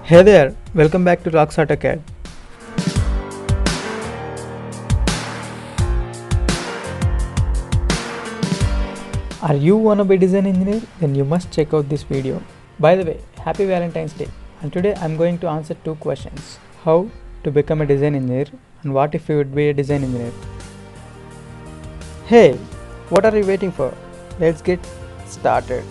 Hey there, welcome back to Rocks AutoCAD. Are you wanna be design engineer? Then you must check out this video. By the way, happy Valentine's Day. And today I'm going to answer two questions. How to become a design engineer and what if you would be a design engineer? Hey, what are you waiting for? Let's get started.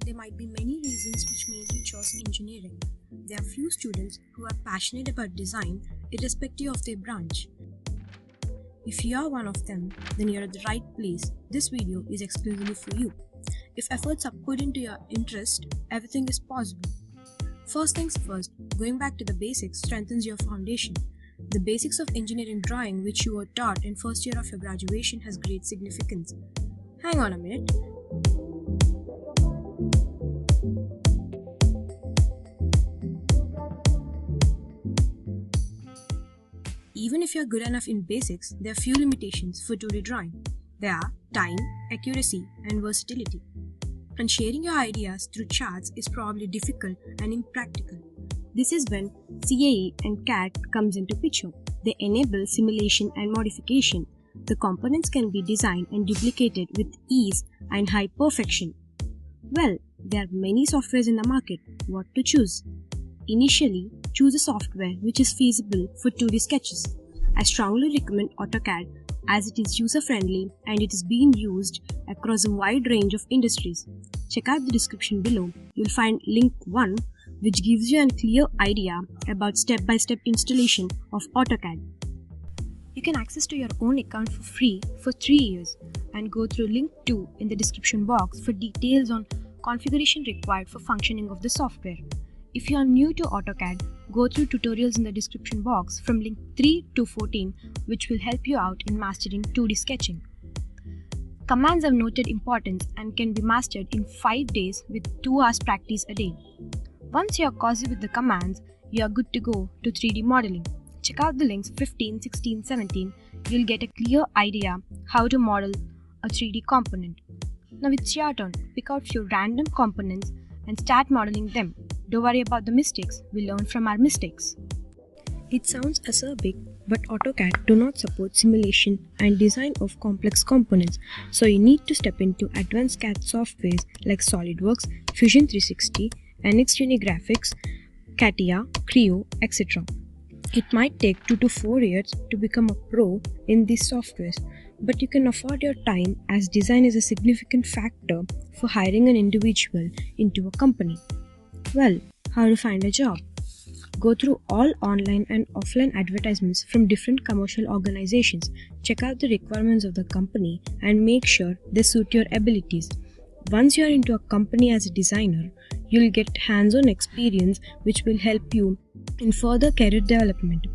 There might be many reasons which made you choose engineering. There are few students who are passionate about design irrespective of their branch. If you are one of them, then you're at the right place. This video is exclusively for you. If efforts are put into your interest, everything is possible. First things first, going back to the basics strengthens your foundation. The basics of engineering drawing which you were taught in first year of your graduation has great significance. Hang on a minute. Even if you're good enough in basics, there are few limitations for 2D drawing. There are time, accuracy, and versatility. And sharing your ideas through charts is probably difficult and impractical. This is when CAE and CAD comes into picture. They enable simulation and modification. The components can be designed and duplicated with ease and high perfection. Well, there are many softwares in the market. What to choose? Initially, choose a software which is feasible for 2D sketches. I strongly recommend AutoCAD as it is user-friendly and it is being used across a wide range of industries. Check out the description below. You'll find link 1 which gives you a clear idea about step-by-step installation of AutoCAD. You can access to your own account for free for 3 years and go through link 2 in the description box for details on configuration required for functioning of the software. If you are new to AutoCAD, go through tutorials in the description box from link 3 to 14 which will help you out in mastering 2D sketching. Commands have noted importance and can be mastered in 5 days with 2 hours practice a day. Once you are cozy with the commands, you are good to go to 3D modeling. Check out the links 15, 16, 17. You'll get a clear idea how to model a 3D component. Now it's your turn. Pick out few random components and start modeling them. Don't worry about the mistakes, we learn from our mistakes. It sounds acerbic, but AutoCAD do not support simulation and design of complex components, so you need to step into advanced CAD softwares like SolidWorks, Fusion 360, NX Unigraphics, CATIA, Creo, etc. It might take 2 to 4 years to become a pro in these softwares, but you can afford your time as design is a significant factor for hiring an individual into a company. Well, how to find a job? Go through all online and offline advertisements from different commercial organizations. Check out the requirements of the company and make sure they suit your abilities. Once you are into a company as a designer, you'll get hands-on experience which will help you in further career development.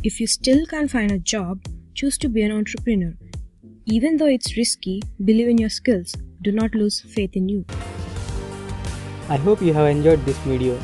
If you still can't find a job, choose to be an entrepreneur. Even though it's risky, believe in your skills. Do not lose faith in you. I hope you have enjoyed this video.